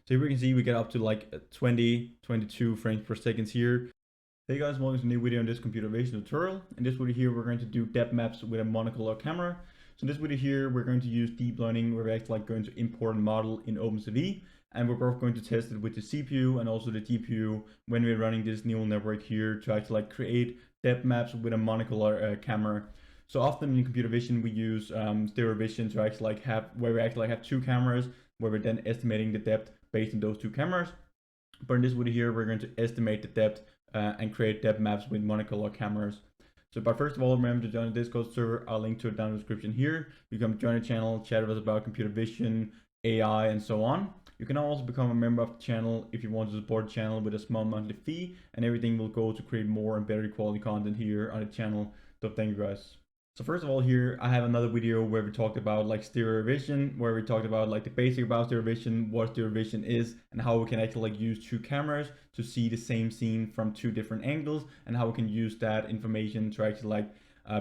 So here we can see we get up to like 22 frames per second here. Hey guys, welcome to a new video on this computer vision tutorial. In this video here, we're going to do depth maps with a monocular camera. So in this video here, we're going to use deep learning where we're actually going to import a model in OpenCV. And we're both going to test it with the CPU and also the GPU when we're running this neural network here to actually create depth maps with a monocular camera. So often in computer vision, we use stereo vision to actually where we actually have two cameras where we're then estimating the depth based on those two cameras. But in this video here, we're going to estimate the depth and create depth maps with monocular cameras. But first of all, remember to join the Discord server. I'll link to it down in the description here. You can join the channel, chat with us about computer vision, AI, and so on. You can also become a member of the channel if you want to support the channel with a small monthly fee, and everything will go to create more and better quality content here on the channel. So thank you guys. So first of all here, I have another video where we talked about stereo vision, where we talked about the basic about stereo vision, what stereo vision is, and how we can actually use two cameras to see the same scene from two different angles, and how we can use that information to actually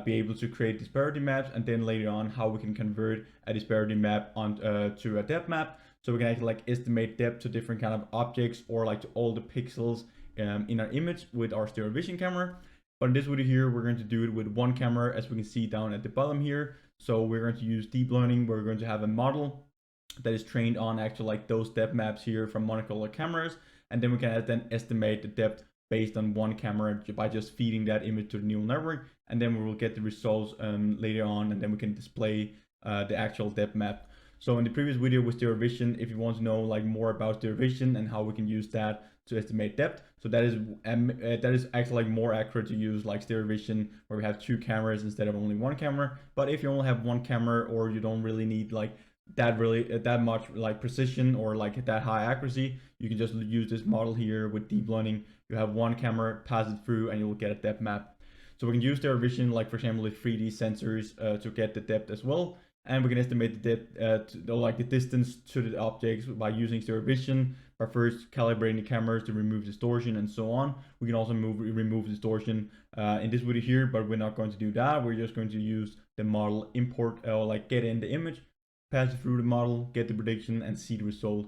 be able to create disparity maps, and then later on how we can convert a disparity map on to a depth map, so we can actually estimate depth to different kind of objects or to all the pixels in our image with our stereo vision camera. But in this video here, we're going to do it with one camera, as we can see down at the bottom here. So we're going to use deep learning. We're going to have a model that is trained on actually those depth maps here from monocular cameras. And then we can then estimate the depth based on one camera by just feeding that image to the neural network. And then we will get the results later on, and then we can display the actual depth map. So in the previous video with stereo vision, if you want to know more about stereo vision and how we can use that to estimate depth, so that is actually more accurate to use stereo vision where we have two cameras instead of only one camera. But if you only have one camera, or you don't really need that much precision or that high accuracy, you can just use this model here with deep learning. You have one camera, pass it through, and you will get a depth map. So we can use stereo vision for example with 3D sensors to get the depth as well. And we can estimate the depth, the distance to the objects by using stereo vision, by first calibrating the cameras to remove distortion and so on. We can also remove distortion in this video here, but we're not going to do that. We're just going to use the model import, get in the image, pass it through the model, get the prediction, and see the result.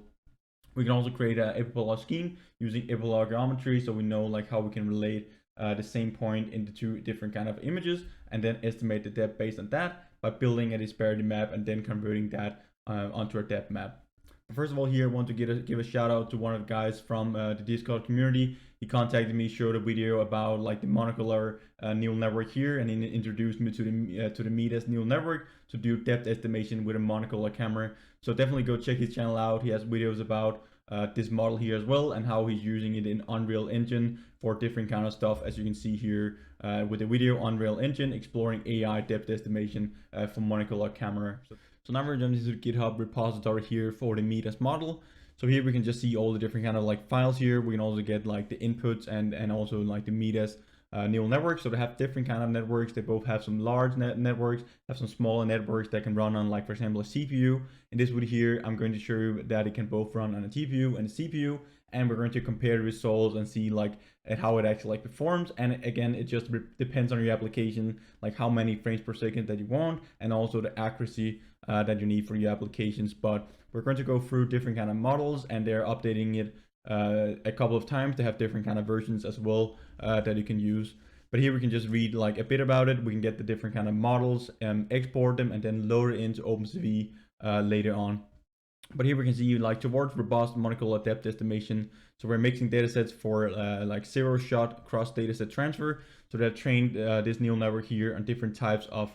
We can also create an epipolar scheme using epipolar geometry, so we know how we can relate the same point into two different kind of images, and then estimate the depth based on that by building a disparity map and then converting that onto a depth map. But first of all here, I want to give a shout out to one of the guys from the Discord community. He contacted me, showed a video about the monocular neural network here, and he introduced me to the Midas neural network to do depth estimation with a monocular camera. So definitely go check his channel out. He has videos about this model here as well, and how he's using it in Unreal Engine for different kind of stuff, as you can see here with the video Unreal Engine exploring AI depth estimation for monocular camera. So now we're jumping into the GitHub repository here for the Midas model. So here we can just see all the different kind of files here. We can also get the inputs and also the Midas neural networks. So they have different kind of networks. They both have some large networks, have some smaller networks that can run on for example a CPU. In this video here, I'm going to show you that it can both run on a GPU and a CPU, and we're going to compare the results and see how it actually performs. And again, it just depends on your application, how many frames per second that you want, and also the accuracy that you need for your applications. But we're going to go through different kind of models, and they're updating it a couple of times. They have different kind of versions as well that you can use. But here we can just read a bit about it. We can get the different kind of models, export them, and then load it into OpenCV later on. But here we can see towards robust monocular depth estimation. So we're mixing datasets for zero shot cross dataset transfer. So they've trained this neural network here on different types of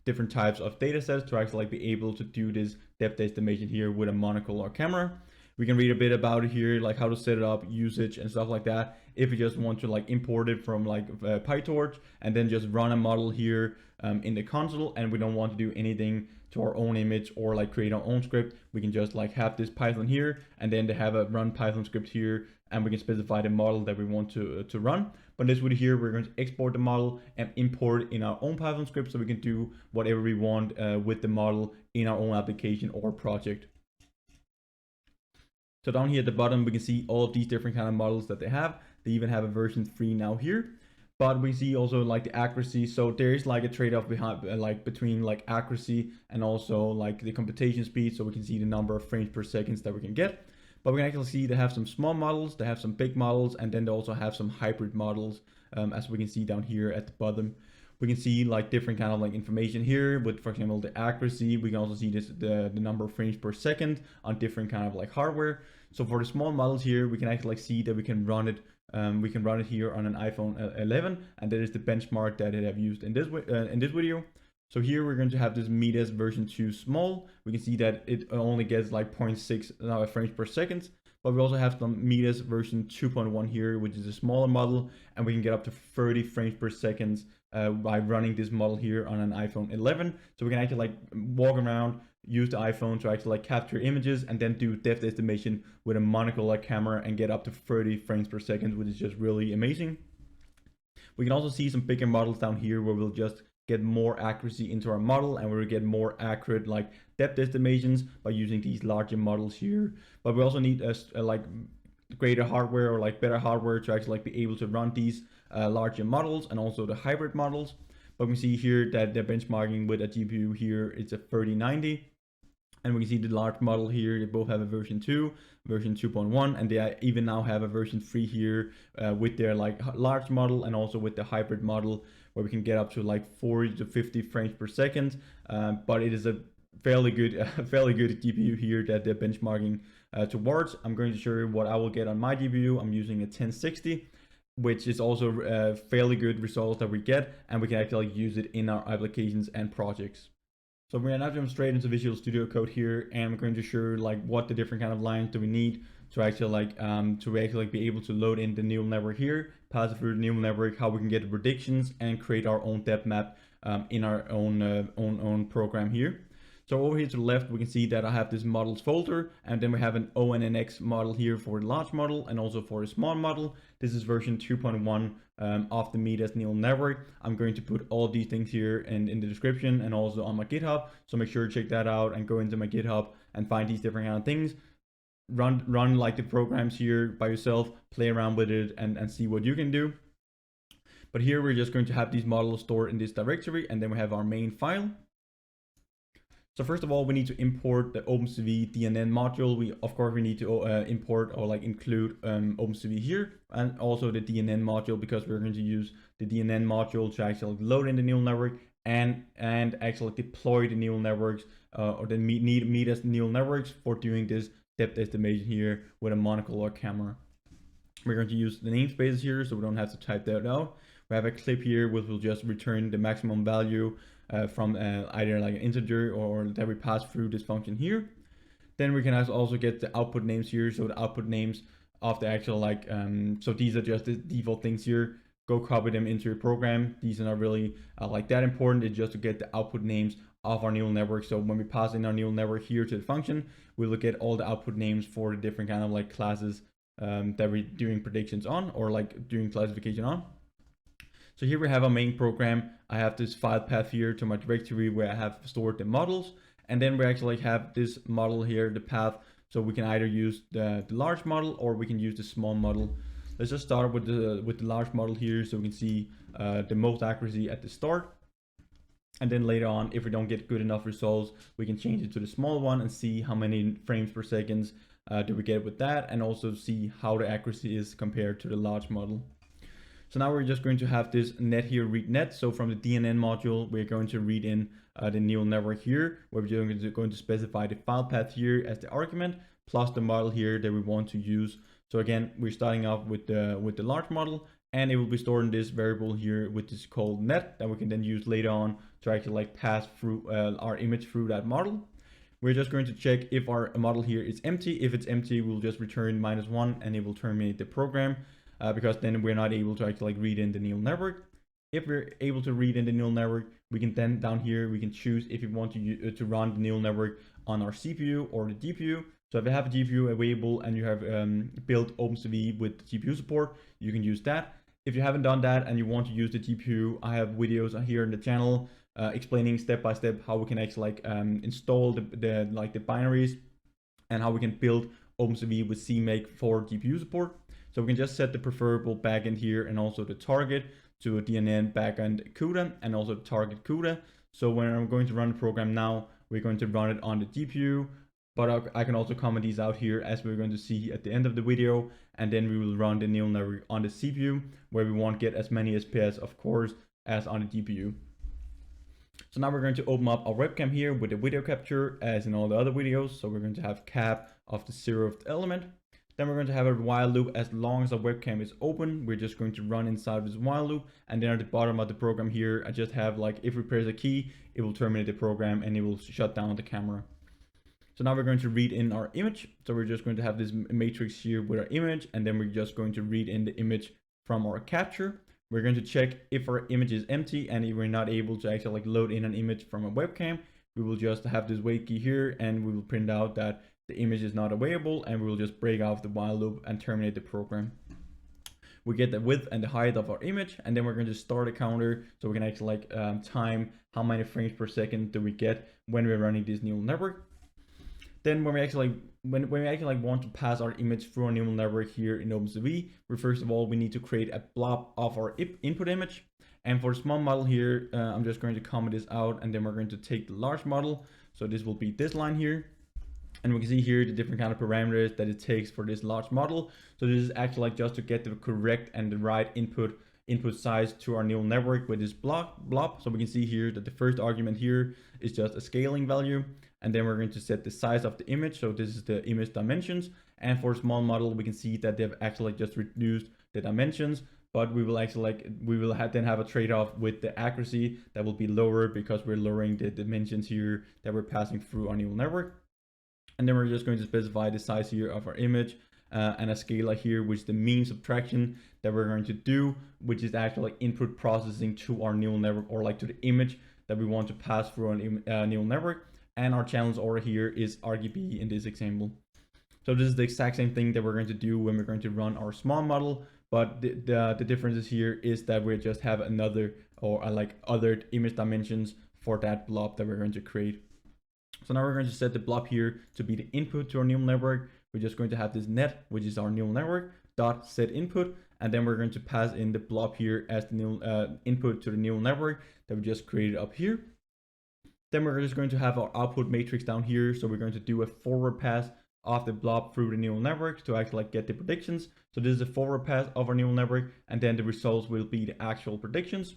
datasets to actually be able to do this depth estimation here with a monocular camera. We can read a bit about it here, how to set it up, usage, and stuff like that. If you just want to import it from PyTorch and then just run a model here in the console, and we don't want to do anything to our own image or create our own script, we can just have this Python here, and then they have a run Python script here, and we can specify the model that we want to run. But in this video here, we're going to export the model and import it in our own Python script, so we can do whatever we want with the model in our own application or project. So down here at the bottom, we can see all of these different kind of models that they have. They even have a version 3 now here. But we see also the accuracy. So there is a trade-off behind between accuracy and also the computation speed. So we can see the number of frames per second that we can get. But we can actually see they have some small models, they have some big models, and then they also have some hybrid models, as we can see down here at the bottom. We can see like different kind of like information here with, for example, the accuracy. We can also see this the number of frames per second on different kind of like hardware. So for the small models here, we can actually like see that we can run it. We can run it here on an iPhone 11, and that is the benchmark that I have used in this video. So here we're going to have this Midas version 2 small. We can see that it only gets like 0.6 frames per second. But we also have some Midas version 2.1 here, which is a smaller model, and we can get up to 30 frames per second by running this model here on an iPhone 11. So we can actually like walk around, use the iPhone to actually like capture images, and then do depth estimation with a monocular camera and get up to 30 frames per second, which is just really amazing. We can also see some bigger models down here where we'll just get more accuracy into our model, and we'll get more accurate like depth estimations by using these larger models here. But we also need a like greater hardware or like better hardware to actually like be able to run these larger models and also the hybrid models. But we see here that they're benchmarking with a GPU here, it's a 3090. And we can see the large model here, they both have a version 2, version 2.1, and they even now have a version 3 here with their like large model and also with the hybrid model, where we can get up to like 40 to 50 frames per second. But it is a fairly good GPU here that they're benchmarking towards. I'm going to show you what I will get on my GPU. I'm using a 1060, which is also fairly good results that we get, and we can actually use it in our applications and projects. So we're gonna now jump straight into Visual Studio Code here, and we're going to show like what the different kind of lines do we need to actually like be able to load in the neural network here, pass it through the neural network, how we can get the predictions and create our own depth map in our own program here. So over here to the left, we can see that I have this models folder, and then we have an ONNX model here for the large model and also for the small model. This is version 2.1 of the Midas neural network. I'm going to put all these things here in the description and also on my GitHub. So make sure to check that out and go into my GitHub and find these different kind of things. Run like the programs here by yourself, play around with it and see what you can do. But here we're just going to have these models stored in this directory, and then we have our main file. So first of all, we need to import the OpenCV DNN module. We need to import or like include OpenCV here, and also the DNN module, because we're going to use the DNN module to actually load in the neural network and actually deploy the neural networks or the Midas neural networks for doing this depth estimation here with a monocular camera. We're going to use the namespaces here, so we don't have to type that out. We have a clip here which will just return the maximum value from either like an integer or that we pass through this function here. Then we can also get the output names here. So the output names of the actual like, so these are just the default things here. Go copy them into your program. These are not really like that important. It's just to get the output names of our neural network. So when we pass in our neural network here to the function, we will get all the output names for the different kind of like classes that we're doing predictions on or like doing classification on. So here we have our main program. I have this file path here to my directory where I have stored the models. And then we actually have this model here, the path. So we can either use the large model or we can use the small model. Let's just start with the large model here, so we can see the most accuracy at the start. And then later on, if we don't get good enough results, we can change it to the small one and see how many frames per second do we get with that, and also see how the accuracy is compared to the large model. So now we're just going to have this net here, read net. So from the DNN module, we're going to read in the neural network here, where we're going to specify the file path here as the argument, plus the model here that we want to use. So again, we're starting off with the large model, and it will be stored in this variable here, which is called net, that we can then use later on to actually like pass through our image through that model. We're just going to check if our model here is empty. If it's empty, we'll just return -1 and it will terminate the program. Because then we're not able to actually like read in the neural network. If we're able to read in the neural network, we can then down here, we can choose if we want to run the neural network on our CPU or the GPU. So if you have a GPU available and you have built OpenCV with GPU support, you can use that. If you haven't done that and you want to use the GPU, I have videos here in the channel explaining step by step how we can actually like install the binaries and how we can build OpenCV with CMake for GPU support. So we can just set the preferable backend here and also the target to a DNN backend CUDA and also target CUDA. So when I'm going to run the program now, we're going to run it on the GPU, but I can also comment these out here as we're going to see at the end of the video, and then we will run the neural network on the CPU where we won't get as many FPS, of course, as on the GPU. So now we're going to open up our webcam here with the video capture as in all the other videos. So we're going to have cap of the 0th element. Then we're going to have a while loop. As long as our webcam is open, we're just going to run inside of this while loop. And then at the bottom of the program here, I just have like, if we press a key, it will terminate the program and it will shut down the camera. So now we're going to read in our image. So we're just going to have this matrix here with our image, and then we're just going to read in the image from our capture. We're going to check if our image is empty, and if we're not able to actually like load in an image from a webcam, we will just have this wait key here, and we will print out that the image is not available, and we will just break off the while loop and terminate the program. We get the width and the height of our image, and then we're going to start a counter so we can actually like time how many frames per second do we get when we're running this neural network. Then when we actually want to pass our image through our neural network here in OpenCV, first of all we need to create a blob of our input image. And for the small model here, I'm just going to comment this out, and then we're going to take the large model. So this will be this line here, and we can see here the different kind of parameters that it takes for this large model. So this is actually like just to get the correct and the right input size to our neural network with this blob. So we can see here that the first argument here is just a scaling value, and then we're going to set the size of the image. So this is the image dimensions, and for a small model we can see that they've actually just reduced the dimensions, but we will actually then have a trade-off with the accuracy that will be lower because we're lowering the dimensions here that we're passing through our neural network. And then we're just going to specify the size here of our image and a scalar here, which is the mean subtraction that we're going to do, which is actually like input processing to our neural network, or like to the image that we want to pass through our neural network. And our challenge order here is RGB in this example. So this is the exact same thing that we're going to do when we're going to run our small model, but the difference here is that we just have another or like other image dimensions for that blob that we're going to create. So now we're going to set the blob here to be the input to our neural network. We're just going to have this net, which is our neural network, dot set input, and then we're going to pass in the blob here as the neural input to the neural network that we just created up here. Then we're just going to have our output matrix down here. So we're going to do a forward pass of the blob through the neural network to actually like get the predictions. So this is a forward pass of our neural network, and then the results will be the actual predictions.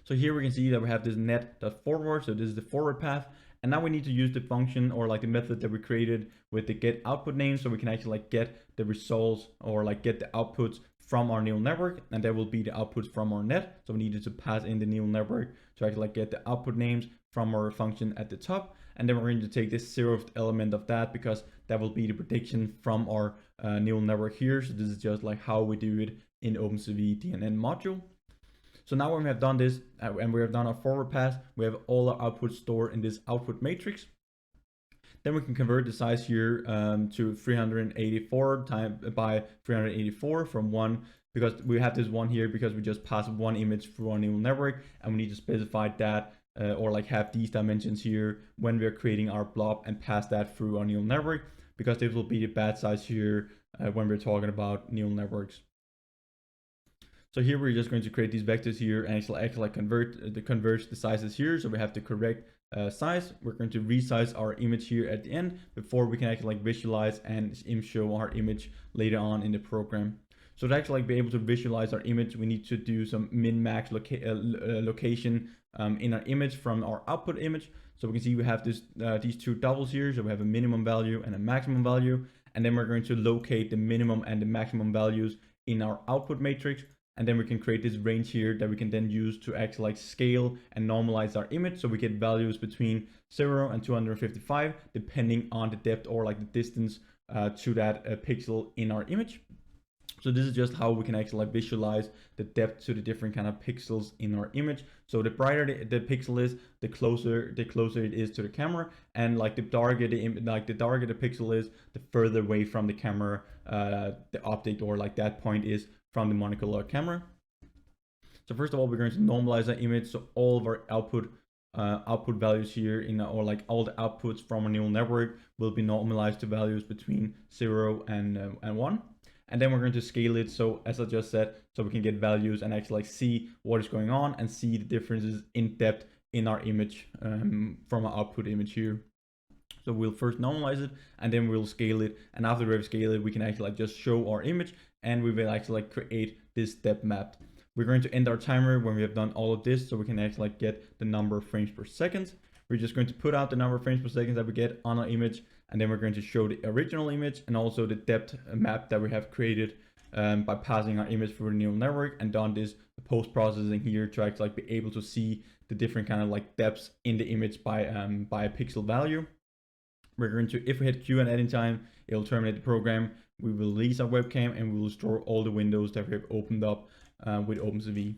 So here we can see that we have this net.forward. So this is the forward path. And now we need to use the function or like the method that we created with the get output name, so we can actually like get the results or like get the outputs from our neural network, and that will be the outputs from our net. So we needed to pass in the neural network to actually like get the output names from our function at the top. And then we're going to take this 0th element of that, because that will be the prediction from our neural network here. So this is just like how we do it in OpenCV DNN module. So now when we have done this and we have done our forward pass, we have all our outputs stored in this output matrix. Then we can convert the size here to 384 by 384 from 1, because we have this 1 here because we just passed one image through our neural network, and we need to specify that or like have these dimensions here when we're creating our blob and pass that through our neural network, because this will be the bad size here when we're talking about neural networks. So here we're just going to create these vectors here and actually convert the sizes here. So we have the correct size. We're going to resize our image here at the end before we can actually like visualize and show our image later on in the program. So to actually like be able to visualize our image, we need to do some min-max location in our image from our output image. So we can see we have this these two doubles here. So we have a minimum value and a maximum value, and then we're going to locate the minimum and the maximum values in our output matrix. And then we can create this range here that we can then use to actually like scale and normalize our image. So we get values between 0 and 255, depending on the depth or like the distance to that pixel in our image. So this is just how we can actually like visualize the depth to the different kind of pixels in our image. So the brighter the pixel is, the closer it is to the camera, and like the darker the pixel is, the further away from the camera the object or like that point is from the Monocular Camera. So first of all, we're going to normalize our image. So all of our output values here or like all the outputs from our neural network will be normalized to values between 0 and 1. And then we're going to scale it. So as I just said, so we can get values and actually like see what is going on and see the differences in depth in our image from our output image here. So we'll first normalize it and then we'll scale it. And after we've scaled it, we can actually like just show our image and we will actually like create this depth map. We're going to end our timer when we have done all of this so we can actually like get the number of frames per second. We're just going to put out the number of frames per second that we get on our image, and then we're going to show the original image and also the depth map that we have created by passing our image through the neural network and done this post-processing here to actually like be able to see the different kind of like depths in the image by a pixel value. We're going to, if we hit Q at any time, it'll terminate the program. We will release our webcam and we will store all the windows that we have opened up with OpenCV.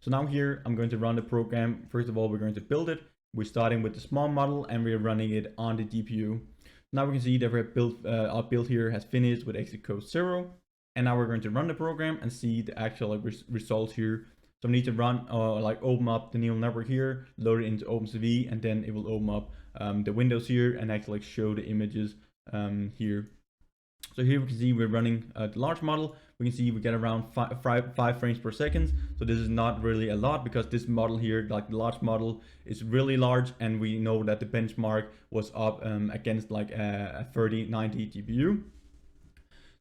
So now here, I'm going to run the program. First of all, we're going to build it. We're starting with the small model and we're running it on the GPU. Now we can see that we have built, our build here has finished with exit code 0. And now we're going to run the program and see the actual results here. So we need to run, open up the neural network here, load it into OpenCV, and then it will open up the windows here and actually like show the images here. So here we can see we're running the large model. We can see we get around 5 frames per second. So this is not really a lot because this model here, like the large model, is really large, and we know that the benchmark was up against like a 3090 GPU.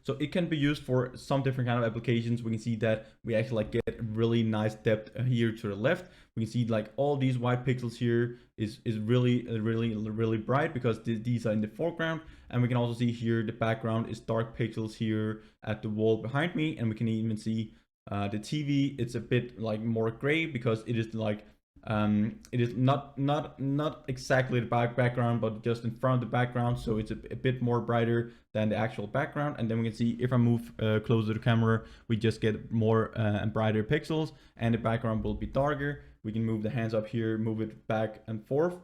So it can be used for some different kind of applications. We can see that we actually like get really nice depth here to the left. We can see like all these white pixels here is really bright because these are in the foreground. And we can also see here the background is dark pixels here at the wall behind me. And we can even see the TV. It's a bit like more gray because it is like it is not exactly the background, but just in front of the background, so it's a bit more brighter than the actual background. And then we can see if I move closer to the camera, we just get more and brighter pixels, and the background will be darker. We can move the hands up here, move it back and forth,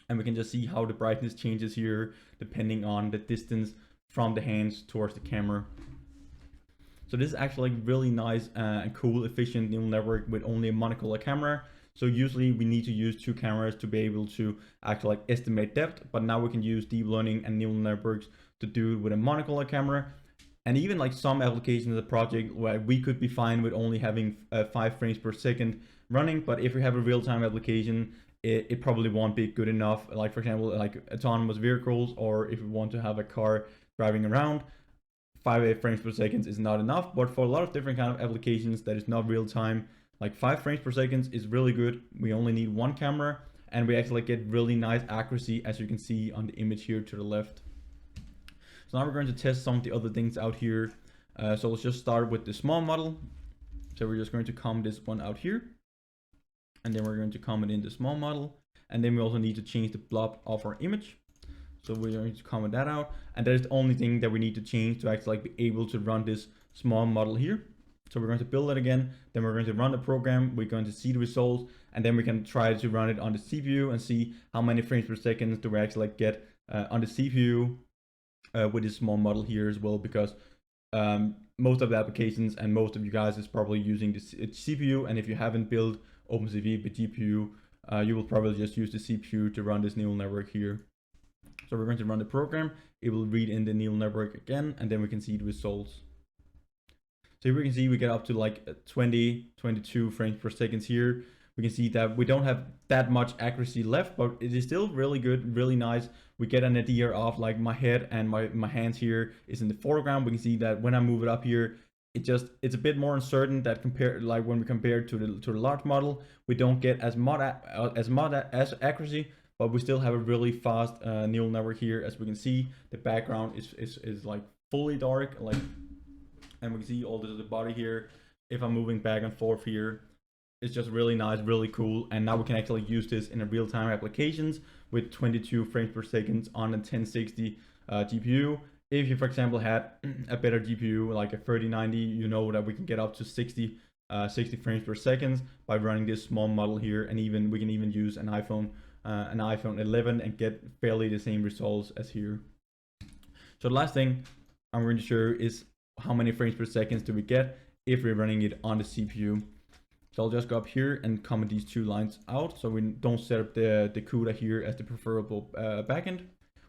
and we can just see how the brightness changes here depending on the distance from the hands towards the camera. So this is actually like really nice and cool, efficient neural network with only a monocular camera. So usually we need to use 2 cameras to be able to actually like estimate depth, but now we can use deep learning and neural networks to do it with a monocular camera. And even like some applications of the project where we could be fine with only having 5 frames per second running, but if we have a real-time application, it probably won't be good enough. Like for example, like autonomous vehicles, or if we want to have a car driving around, 5 frames per second is not enough. But for a lot of different kind of applications that is not real time, like 5 frames per second is really good. We only need 1 camera, and we actually get really nice accuracy, as you can see on the image here to the left. So now we're going to test some of the other things out here. So let's just start with the small model. So we're just going to comment this one out here, and then we're going to comment in the small model, and then we also need to change the blob of our image. So we're going to comment that out, and that is the only thing that we need to change to actually like be able to run this small model here. So we're going to build it again, then we're going to run the program, we're going to see the results, and then we can try to run it on the CPU and see how many frames per second do we actually like get on the CPU with this small model here as well, because most of the applications and most of you guys is probably using the CPU, and if you haven't built OpenCV with GPU, you will probably just use the CPU to run this neural network here. So we're going to run the program, it will read in the neural network again, and then we can see the results. So here we can see we get up to like 22 frames per second here. We can see that we don't have that much accuracy left, but it is still really good, really nice. We get an idea of like my head and my hands here is in the foreground. We can see that when I move it up here, it's a bit more uncertain that when we compare to the large model, we don't get as much accuracy, but we still have a really fast neural network here. As we can see, the background is like fully dark, like. And we can see all this of the body here. If I'm moving back and forth here, it's just really nice, really cool. And now we can actually use this in a real-time applications with 22 frames per second on a 1060 GPU. If you, for example, had a better GPU like a 3090, you know that we can get up to 60 frames per second by running this small model here. And we can even use an iPhone 11 and get fairly the same results as here. So the last thing I'm going to show is how many frames per second do we get if we're running it on the CPU. So I'll just go up here and comment these 2 lines out so we don't set up the CUDA here as the preferable backend.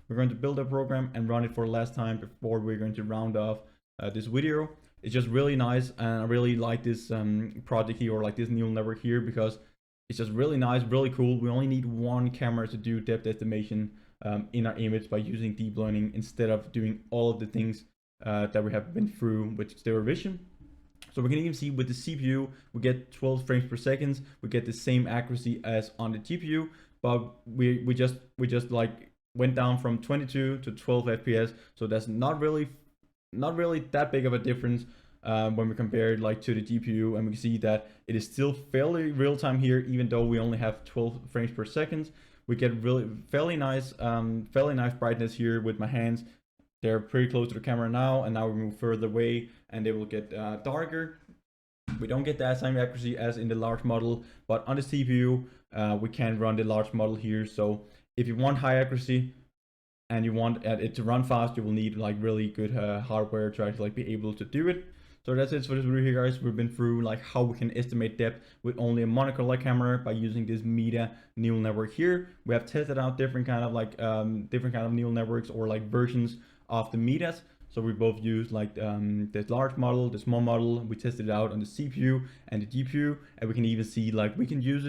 We're going to build a program and run it for the last time before we're going to round off this video. It's just really nice, and I really like this project here, or like this neural network here, because it's just really nice, really cool. We only need 1 camera to do depth estimation in our image by using deep learning instead of doing all of the things that we have been through with stereo vision. So we can even see with the CPU, we get 12 frames per second. We get the same accuracy as on the GPU, but we just like went down from 22 to 12 FPS. So that's not really that big of a difference when we compare it like to the GPU, and we can see that it is still fairly real time here, even though we only have 12 frames per second. We get really fairly nice brightness here with my hands. They're pretty close to the camera now, and now we move further away and they will get darker. We don't get that same accuracy as in the large model, but on the CPU, we can run the large model here. So if you want high accuracy and you want it to run fast, you will need like really good hardware to actually like be able to do it. So that's it for this video here, guys. We've been through like how we can estimate depth with only a monocular camera by using this Meta neural network here. We have tested out different kind of neural networks or like versions of the Metas. So we both used like the large model, the small model. We tested it out on the CPU and the GPU, and we can even see like we can use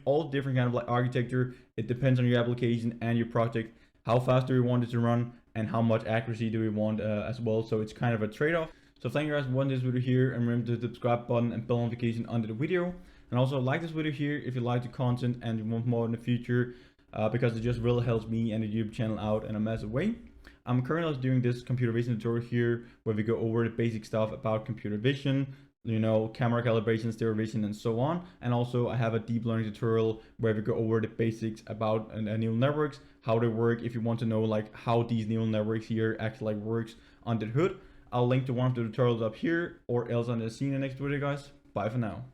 all different kind of like architecture. It depends on your application and your project. How fast do we want it to run, and how much accuracy do we want as well. So it's kind of a trade-off. So thank you guys for watching this video here, and remember to hit the subscribe button and bell notification under the video. And also like this video here if you like the content and you want more in the future, because it just really helps me and the YouTube channel out in a massive way. I'm currently doing this computer vision tutorial here where we go over the basic stuff about computer vision, you know, camera calibration, stereo vision, and so on. And also I have a deep learning tutorial where we go over the basics about neural networks, how they work, if you want to know like how these neural networks here actually like works under the hood. I'll link to one of the tutorials up here, or else on the scene in the next video, guys. Bye for now.